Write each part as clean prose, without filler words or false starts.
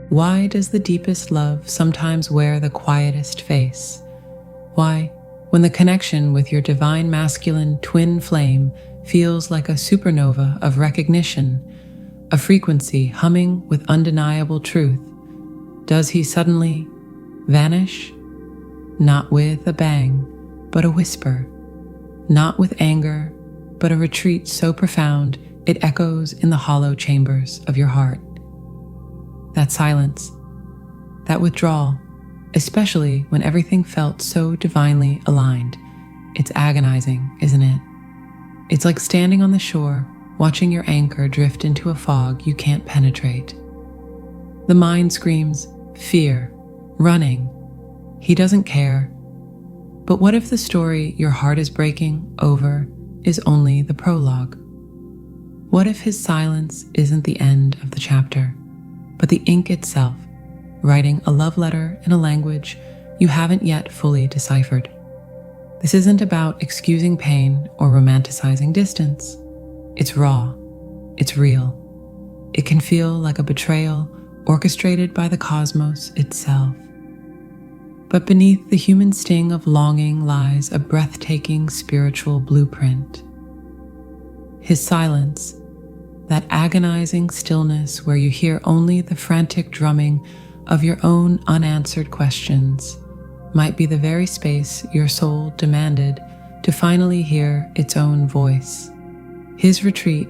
Why does the deepest love sometimes wear the quietest face? Why, when the connection with your divine masculine twin flame feels like a supernova of recognition, a frequency humming with undeniable truth, does he suddenly vanish? Not with a bang, but a whisper. Not with anger, but a retreat so profound it echoes in the hollow chambers of your heart. That silence, that withdrawal, especially when everything felt so divinely aligned, it's agonizing, isn't it? It's like standing on the shore, watching your anchor drift into a fog you can't penetrate. The mind screams, fear, running. He doesn't care. But what if the story your heart is breaking over is only the prologue? What if his silence isn't the end of the chapter, but the ink itself, writing a love letter in a language you haven't yet fully deciphered? This isn't about excusing pain or romanticizing distance. It's raw. It's real. It can feel like a betrayal orchestrated by the cosmos itself. But beneath the human sting of longing lies a breathtaking spiritual blueprint. His silence, that agonizing stillness where you hear only the frantic drumming of your own unanswered questions, might be the very space your soul demanded to finally hear its own voice. His retreat,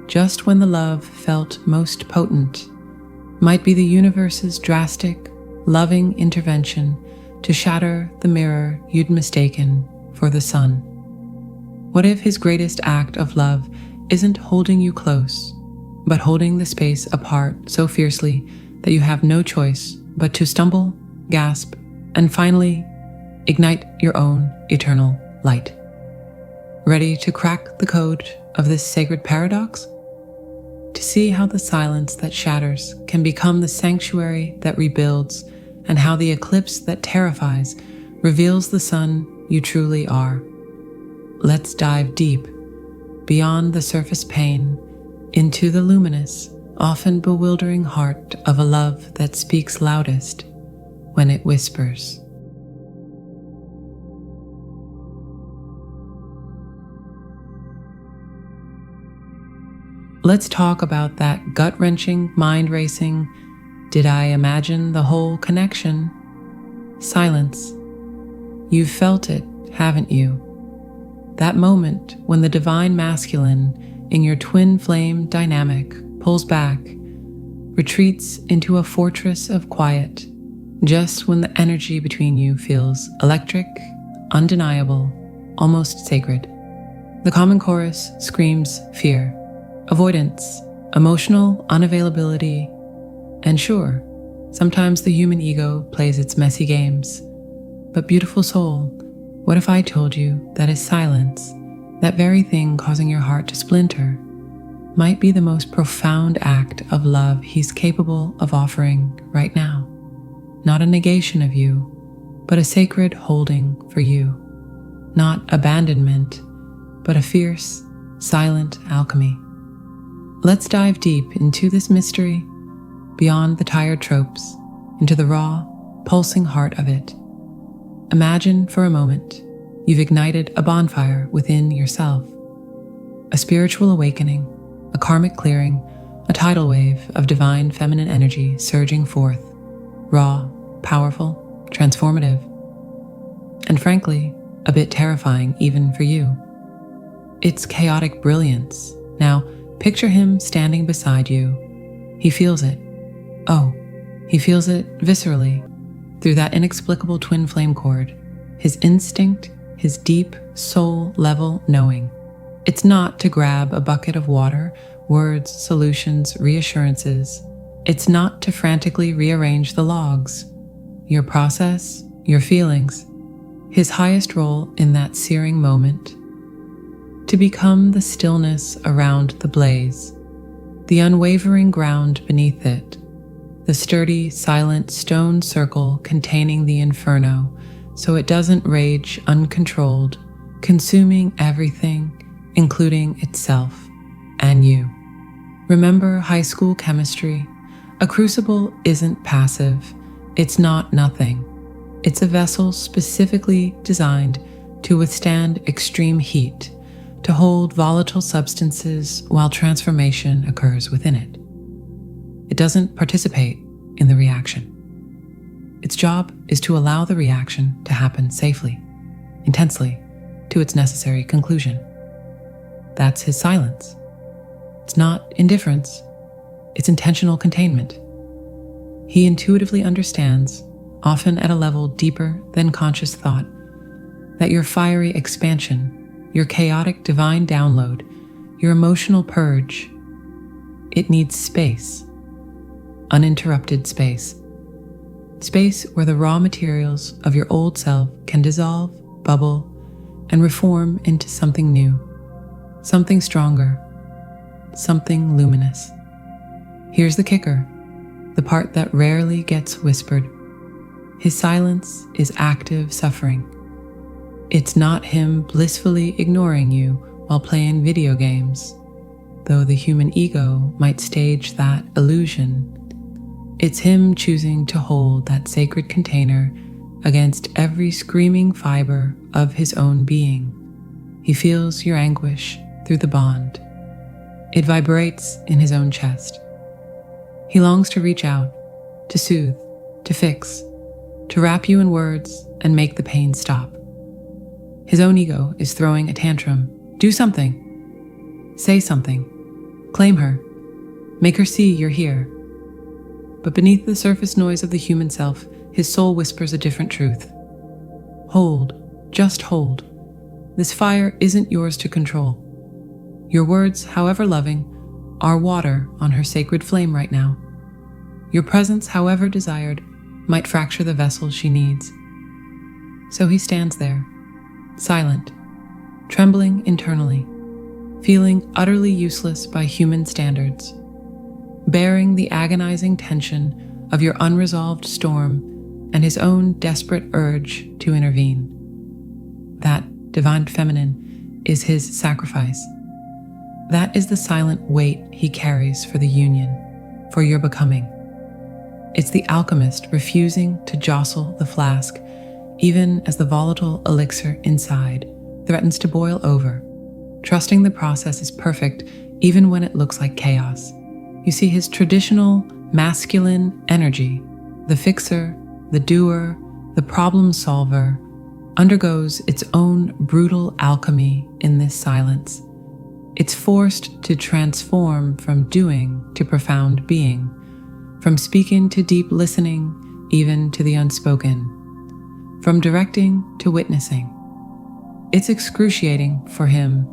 just when the love felt most potent, might be the universe's drastic, loving intervention to shatter the mirror you'd mistaken for the sun. What if his greatest act of love isn't holding you close, but holding the space apart so fiercely that you have no choice but to stumble, gasp, and finally ignite your own eternal light? Ready to crack the code of this sacred paradox? To see how the silence that shatters can become the sanctuary that rebuilds, and how the eclipse that terrifies reveals the sun you truly are. Let's dive deep, beyond the surface pain, into the luminous, often bewildering heart of a love that speaks loudest when it whispers. Let's talk about that gut-wrenching, mind-racing, did I imagine the whole connection? Silence. You've felt it, haven't you? That moment when the divine masculine in your twin flame dynamic pulls back, retreats into a fortress of quiet, just when the energy between you feels electric, undeniable, almost sacred. The common chorus screams fear, avoidance, emotional unavailability, and sure, sometimes the human ego plays its messy games. But beautiful soul, what if I told you that his silence, that very thing causing your heart to splinter, might be the most profound act of love he's capable of offering right now? Not a negation of you, but a sacred holding for you. Not abandonment, but a fierce, silent alchemy. Let's dive deep into this mystery, beyond the tired tropes, into the raw, pulsing heart of it. Imagine for a moment you've ignited a bonfire within yourself, a spiritual awakening, a karmic clearing, a tidal wave of divine feminine energy surging forth, raw, powerful, transformative, and frankly, a bit terrifying even for you. It's chaotic brilliance. Now, picture him standing beside you. He feels it. Oh, he feels it viscerally, through that inexplicable twin flame cord, his instinct, his deep soul-level knowing. It's not to grab a bucket of water, words, solutions, reassurances. It's not to frantically rearrange the logs. Your process, your feelings, his highest role in that searing moment. To become the stillness around the blaze, the unwavering ground beneath it, the sturdy, silent stone circle containing the inferno so it doesn't rage uncontrolled, consuming everything, including itself and you. Remember high school chemistry, A crucible isn't passive. It's not nothing. It's a vessel specifically designed to withstand extreme heat, to hold volatile substances while transformation occurs within it. It doesn't participate in the reaction. Its job is to allow the reaction to happen safely, intensely, to its necessary conclusion. That's his silence. It's not indifference. It's intentional containment. He intuitively understands, often at a level deeper than conscious thought, that your fiery expansion, your chaotic divine download, your emotional purge, it needs space, uninterrupted space. Space where the raw materials of your old self can dissolve, bubble, and reform into something new, something stronger, something luminous. Here's the kicker, the part that rarely gets whispered. His silence is active suffering. It's not him blissfully ignoring you while playing video games, though the human ego might stage that illusion. It's him choosing to hold that sacred container against every screaming fiber of his own being. He feels your anguish through the bond. It vibrates in his own chest. He longs to reach out, to soothe, to fix, to wrap you in words and make the pain stop. His own ego is throwing a tantrum. Do something. Say something. Claim her. Make her see you're here. But beneath the surface noise of the human self, his soul whispers a different truth. Hold, just hold. This fire isn't yours to control. Your words, however loving, are water on her sacred flame right now. Your presence, however desired, might fracture the vessel she needs. So he stands there, silent, trembling internally, feeling utterly useless by human standards, bearing the agonizing tension of your unresolved storm and his own desperate urge to intervene. That divine feminine is his sacrifice. That is the silent weight he carries for the union, for your becoming. It's the alchemist refusing to jostle the flask, even as the volatile elixir inside threatens to boil over, trusting the process is perfect even when it looks like chaos. You see, his traditional masculine energy, the fixer, the doer, the problem solver, undergoes its own brutal alchemy in this silence. It's forced to transform from doing to profound being, from speaking to deep listening, even to the unspoken, from directing to witnessing. It's excruciating for him.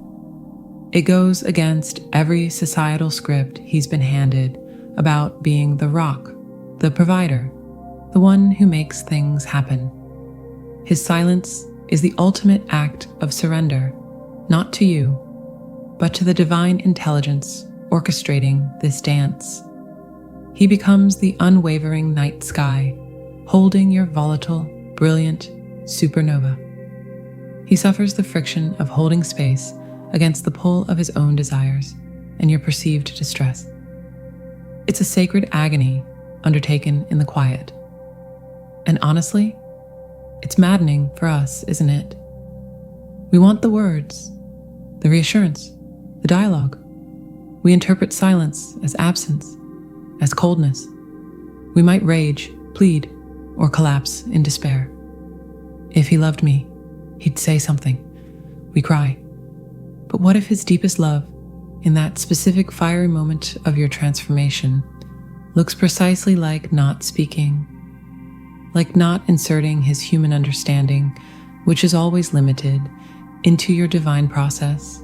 It goes against every societal script he's been handed about being the rock, the provider, the one who makes things happen. His silence is the ultimate act of surrender, not to you, but to the divine intelligence orchestrating this dance. He becomes the unwavering night sky, holding your volatile, brilliant supernova. He suffers the friction of holding space against the pull of his own desires and your perceived distress. It's a sacred agony undertaken in the quiet. And honestly, it's maddening for us, isn't it? We want the words, the reassurance, the dialogue. We interpret silence as absence, as coldness. We might rage, plead, or collapse in despair. If he loved me, he'd say something. We cry. But what if his deepest love, in that specific fiery moment of your transformation, looks precisely like not speaking, like not inserting his human understanding, which is always limited, into your divine process,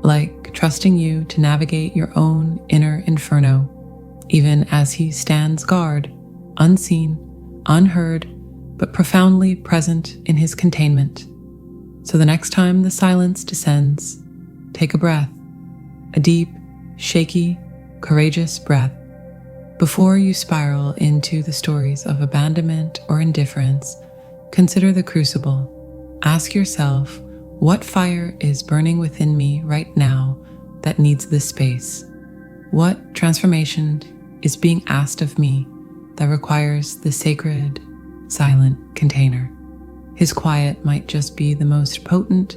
like trusting you to navigate your own inner inferno, even as he stands guard, unseen, unheard, but profoundly present in his containment. So the next time the silence descends, take a breath, a deep, shaky, courageous breath. Before you spiral into the stories of abandonment or indifference, consider the crucible. Ask yourself, what fire is burning within me right now that needs this space? What transformation is being asked of me that requires the sacred, silent container. His quiet might just be the most potent,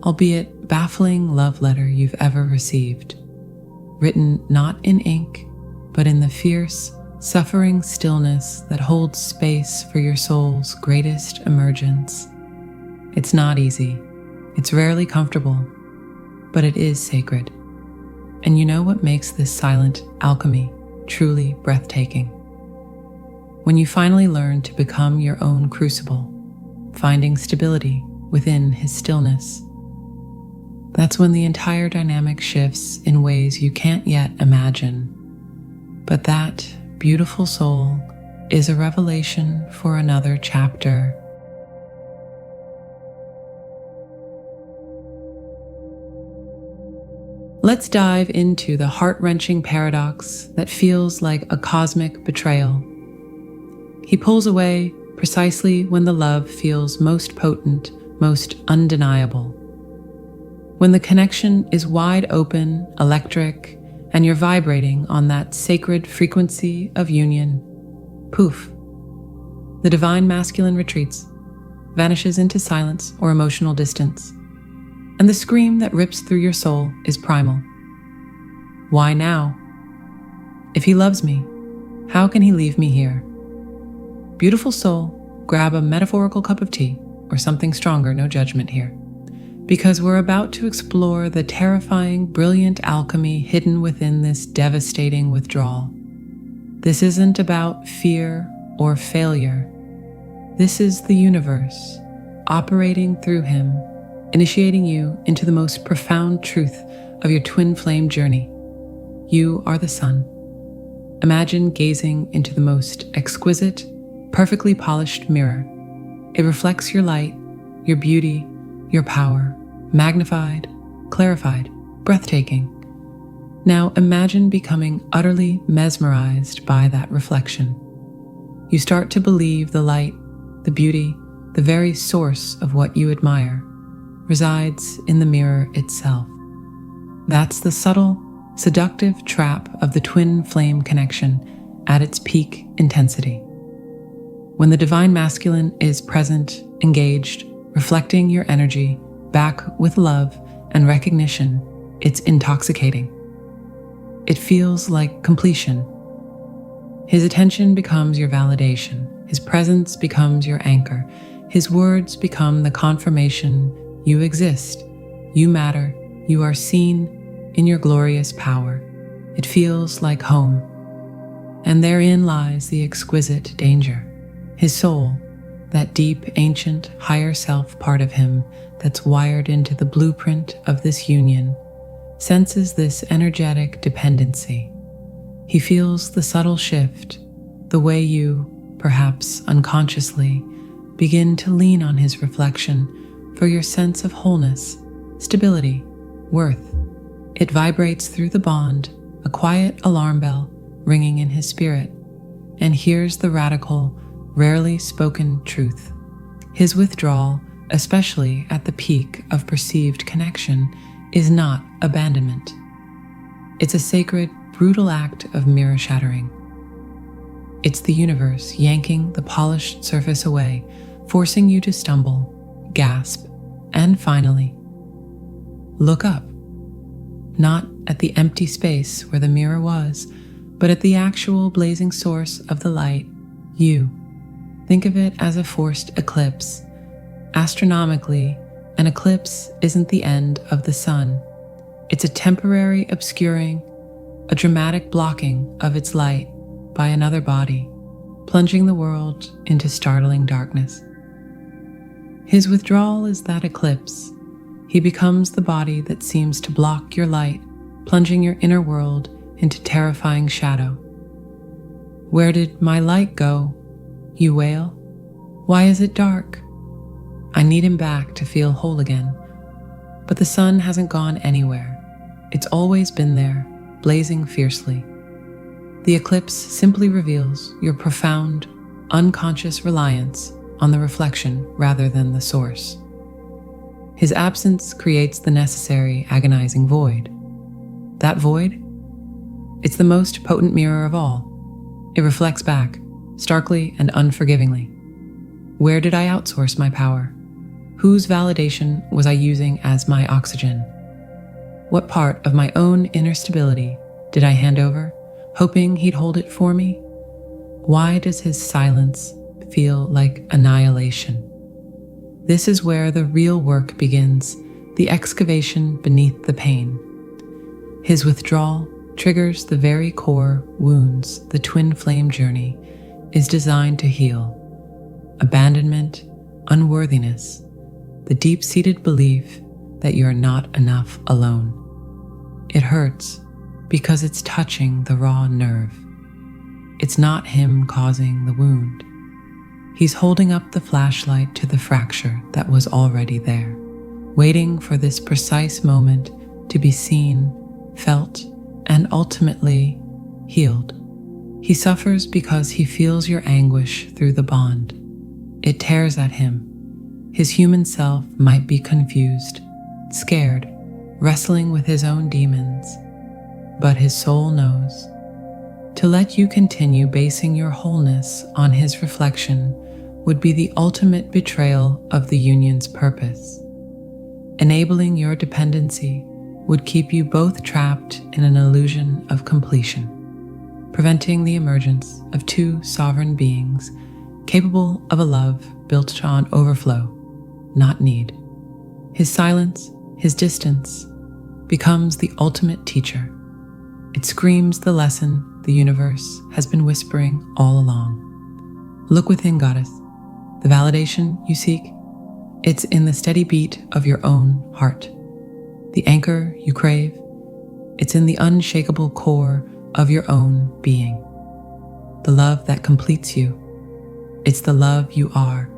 albeit baffling love letter you've ever received, written not in ink, but in the fierce, suffering stillness that holds space for your soul's greatest emergence. It's not easy, it's rarely comfortable, but it is sacred. And you know what makes this silent alchemy truly breathtaking? When you finally learn to become your own crucible, finding stability within his stillness, that's when the entire dynamic shifts in ways you can't yet imagine. But that beautiful soul is a revelation for another chapter. Let's dive into the heart-wrenching paradox that feels like a cosmic betrayal. He pulls away precisely when the love feels most potent, most undeniable. When the connection is wide open, electric, and you're vibrating on that sacred frequency of union, poof, the divine masculine retreats, vanishes into silence or emotional distance, and the scream that rips through your soul is primal. Why now? If he loves me, how can he leave me here? Beautiful soul, grab a metaphorical cup of tea or something stronger, no judgment here, because we're about to explore the terrifying, brilliant alchemy hidden within this devastating withdrawal. This isn't about fear or failure. This is the universe operating through him, initiating you into the most profound truth of your twin flame journey. You are the sun. Imagine gazing into the most exquisite, perfectly polished mirror. It reflects your light, your beauty, your power, magnified, clarified, breathtaking. Now imagine becoming utterly mesmerized by that reflection. You start to believe the light, the beauty, the very source of what you admire resides in the mirror itself. That's the subtle, seductive trap of the twin flame connection at its peak intensity. When the divine masculine is present, engaged, reflecting your energy back with love and recognition, it's intoxicating. It feels like completion. His attention becomes your validation. His presence becomes your anchor. His words become the confirmation you exist, you matter, you are seen in your glorious power. It feels like home. And therein lies the exquisite danger. His soul, that deep, ancient, higher self part of him that's wired into the blueprint of this union, senses this energetic dependency. He feels the subtle shift, the way you, perhaps unconsciously, begin to lean on his reflection for your sense of wholeness, stability, worth. It vibrates through the bond, a quiet alarm bell ringing in his spirit. And here's the radical, rarely spoken truth. His withdrawal, especially at the peak of perceived connection, is not abandonment. It's a sacred, brutal act of mirror shattering. It's the universe yanking the polished surface away, forcing you to stumble, gasp, and finally, look up. Not at the empty space where the mirror was, but at the actual blazing source of the light, you. Think of it as a forced eclipse. Astronomically, an eclipse isn't the end of the sun. It's a temporary obscuring, a dramatic blocking of its light by another body, plunging the world into startling darkness. His withdrawal is that eclipse. He becomes the body that seems to block your light, plunging your inner world into terrifying shadow. Where did my light go? You wail. Why is it dark? I need him back to feel whole again. But the sun hasn't gone anywhere. It's always been there, blazing fiercely. The eclipse simply reveals your profound, unconscious reliance on the reflection rather than the source. His absence creates the necessary agonizing void. That void? It's the most potent mirror of all. It reflects back, starkly and unforgivingly. Where did I outsource my power? Whose validation was I using as my oxygen? What part of my own inner stability did I hand over, hoping he'd hold it for me? Why does his silence feel like annihilation? This is where the real work begins, the excavation beneath the pain. His withdrawal triggers the very core wounds the twin flame journey is designed to heal. Abandonment, unworthiness, the deep-seated belief that you're not enough alone. It hurts because it's touching the raw nerve. It's not him causing the wound. He's holding up the flashlight to the fracture that was already there, waiting for this precise moment to be seen, felt, and ultimately healed. He suffers because he feels your anguish through the bond. It tears at him. His human self might be confused, scared, wrestling with his own demons, but his soul knows. To let you continue basing your wholeness on his reflection would be the ultimate betrayal of the union's purpose. Enabling your dependency would keep you both trapped in an illusion of completion, preventing the emergence of two sovereign beings capable of a love built on overflow, not need. His silence, his distance, becomes the ultimate teacher. It screams the lesson the universe has been whispering all along. Look within, goddess. The validation you seek, it's in the steady beat of your own heart. The anchor you crave, it's in the unshakable core of your own being. The love that completes you, it's the love you are,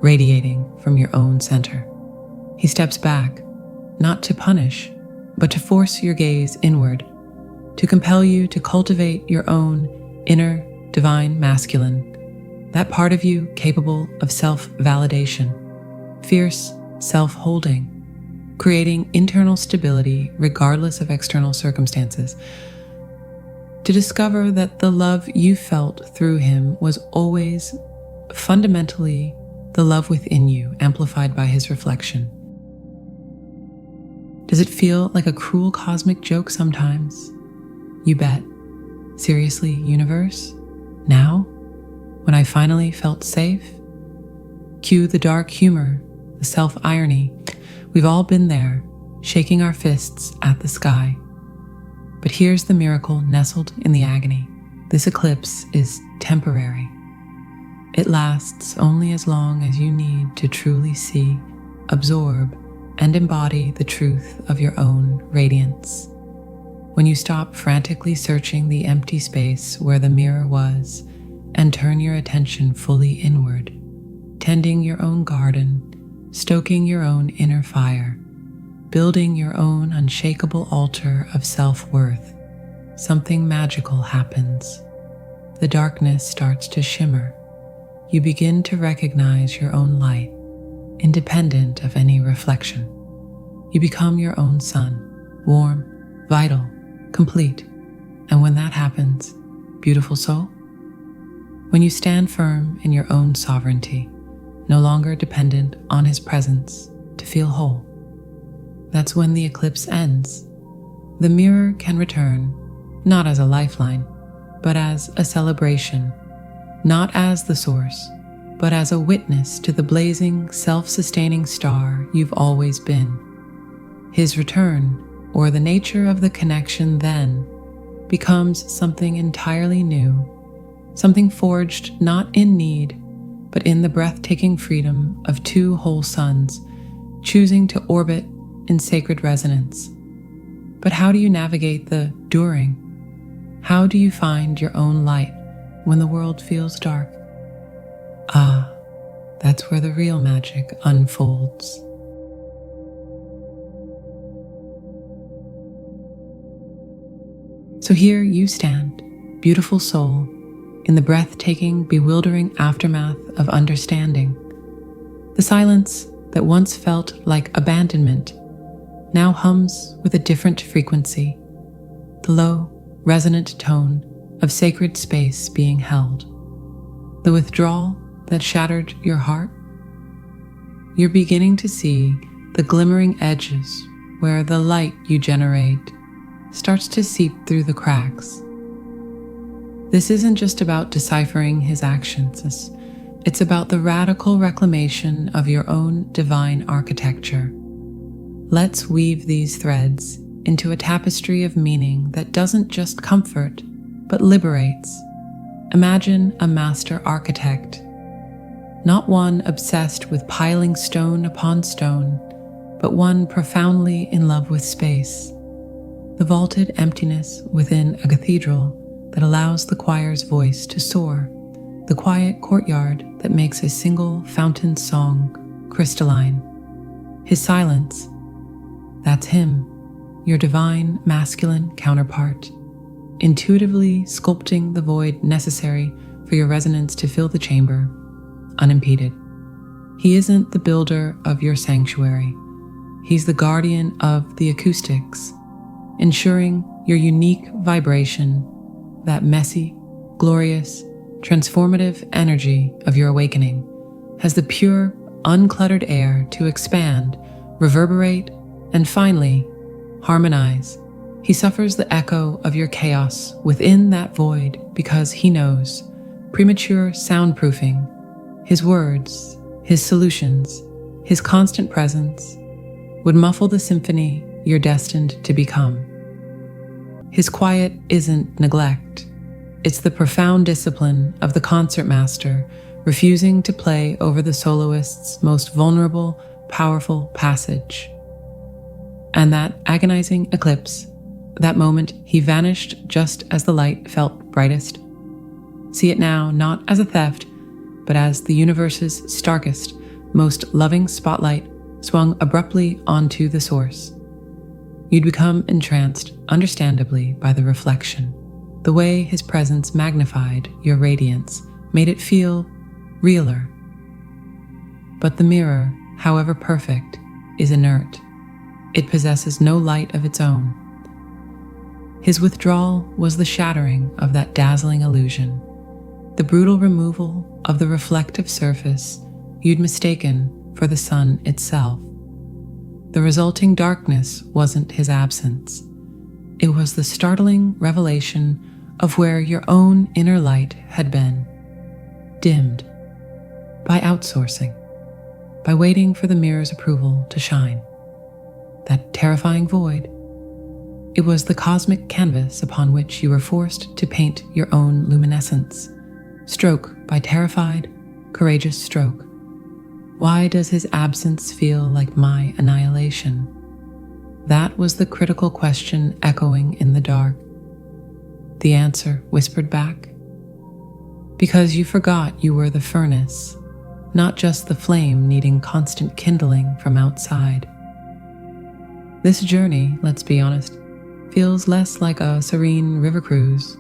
radiating from your own center. He steps back, not to punish, but to force your gaze inward, to compel you to cultivate your own inner divine masculine, that part of you capable of self-validation, fierce self-holding, creating internal stability regardless of external circumstances. To discover that the love you felt through him was always fundamentally the love within you, amplified by his reflection. Does it feel like a cruel cosmic joke sometimes? You bet. Seriously, universe? Now? When I finally felt safe? Cue the dark humor, the self-irony. We've all been there, shaking our fists at the sky. But here's the miracle nestled in the agony. This eclipse is temporary. It lasts only as long as you need to truly see, absorb, and embody the truth of your own radiance. When you stop frantically searching the empty space where the mirror was and turn your attention fully inward, tending your own garden, stoking your own inner fire, building your own unshakable altar of self-worth, something magical happens. The darkness starts to shimmer. You begin to recognize your own light, independent of any reflection. You become your own sun, warm, vital, complete. And when that happens, beautiful soul, when you stand firm in your own sovereignty, no longer dependent on his presence to feel whole, that's when the eclipse ends. The mirror can return, not as a lifeline, but as a celebration, not as the source, but as a witness to the blazing, self-sustaining star you've always been. His return, or the nature of the connection then, becomes something entirely new, something forged not in need, but in the breathtaking freedom of two whole suns, choosing to orbit in sacred resonance. But how do you navigate the during? How do you find your own light when the world feels dark? Ah, that's where the real magic unfolds. So here you stand, beautiful soul, in the breathtaking, bewildering aftermath of understanding. The silence that once felt like abandonment now hums with a different frequency. The low, resonant tone of sacred space being held. The withdrawal that shattered your heart? You're beginning to see the glimmering edges where the light you generate starts to seep through the cracks. This isn't just about deciphering his actions, it's about the radical reclamation of your own divine architecture. Let's weave these threads into a tapestry of meaning that doesn't just comfort, but liberates. Imagine a master architect, not one obsessed with piling stone upon stone, but one profoundly in love with space. The vaulted emptiness within a cathedral that allows the choir's voice to soar, the quiet courtyard that makes a single fountain song crystalline. His silence, that's him, your divine masculine counterpart, intuitively sculpting the void necessary for your resonance to fill the chamber, unimpeded. He isn't the builder of your sanctuary. He's the guardian of the acoustics, ensuring your unique vibration, that messy, glorious, transformative energy of your awakening, has the pure, uncluttered air to expand, reverberate, and finally, harmonize. He suffers the echo of your chaos within that void because he knows premature soundproofing, his words, his solutions, his constant presence would muffle the symphony you're destined to become. His quiet isn't neglect. It's the profound discipline of the concertmaster refusing to play over the soloist's most vulnerable, powerful passage. And that agonizing eclipse, that moment he vanished just as the light felt brightest. See it now not as a theft, but as the universe's starkest, most loving spotlight swung abruptly onto the source. You'd become entranced, understandably, by the reflection. The way his presence magnified your radiance made it feel realer. But the mirror, however perfect, is inert. It possesses no light of its own. His withdrawal was the shattering of that dazzling illusion, the brutal removal of the reflective surface you'd mistaken for the sun itself. The resulting darkness wasn't his absence. It was the startling revelation of where your own inner light had been, dimmed by outsourcing, by waiting for the mirror's approval to shine. That terrifying void, it was the cosmic canvas upon which you were forced to paint your own luminescence, stroke by terrified, courageous stroke. Why does his absence feel like my annihilation? That was the critical question echoing in the dark. The answer whispered back. Because you forgot you were the furnace, not just the flame needing constant kindling from outside. This journey, let's be honest, feels less like a serene river cruise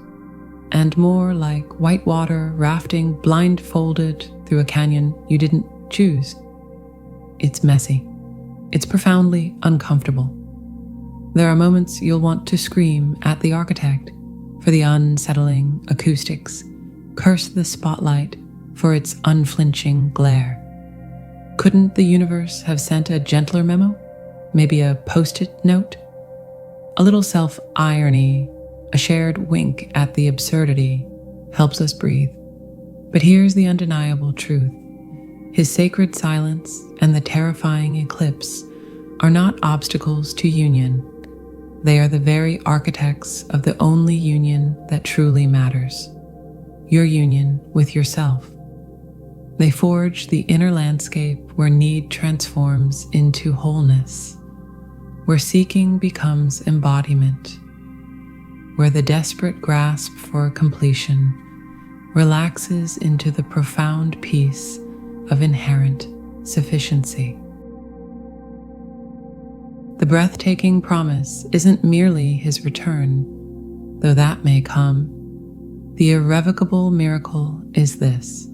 and more like whitewater rafting blindfolded through a canyon you didn't choose. It's messy. It's profoundly uncomfortable. There are moments you'll want to scream at the architect for the unsettling acoustics, curse the spotlight for its unflinching glare. Couldn't the universe have sent a gentler memo? Maybe a post-it note? A little self-irony, a shared wink at the absurdity, helps us breathe. But here's the undeniable truth. His sacred silence and the terrifying eclipse are not obstacles to union. They are the very architects of the only union that truly matters, your union with yourself. They forge the inner landscape where need transforms into wholeness, where seeking becomes embodiment, where the desperate grasp for completion relaxes into the profound peace of inherent sufficiency. The breathtaking promise isn't merely his return, though that may come. The irrevocable miracle is this.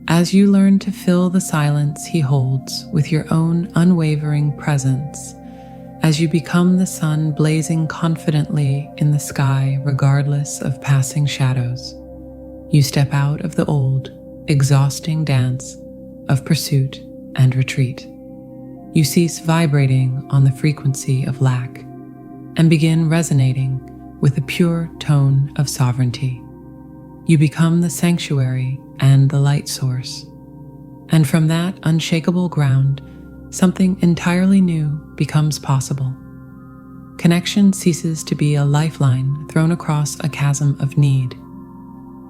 As you learn to fill the silence he holds with your own unwavering presence, As you become the sun blazing confidently in the sky regardless of passing shadows, you step out of the old, exhausting dance of pursuit and retreat. You cease vibrating on the frequency of lack and begin resonating with the pure tone of sovereignty. You become the sanctuary and the light source. And from that unshakable ground, something entirely new becomes possible. Connection ceases to be a lifeline thrown across a chasm of need.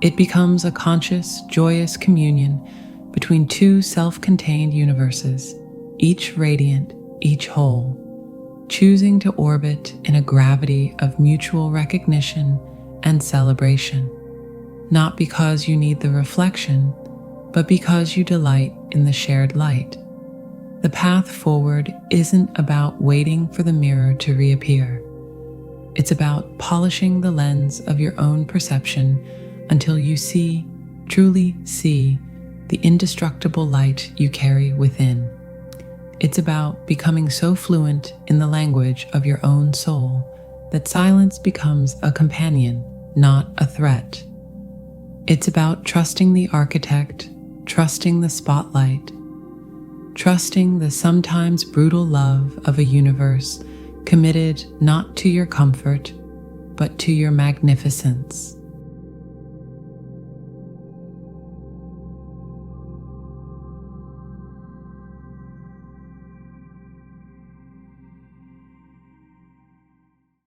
It becomes a conscious, joyous communion between two self-contained universes, each radiant, each whole, choosing to orbit in a gravity of mutual recognition and celebration, not because you need the reflection, but because you delight in the shared light. The path forward isn't about waiting for the mirror to reappear. It's about polishing the lens of your own perception until you see, truly see, the indestructible light you carry within. It's about becoming so fluent in the language of your own soul that silence becomes a companion, not a threat. It's about trusting the architect, trusting the spotlight, trusting the sometimes brutal love of a universe committed not to your comfort, but to your magnificence.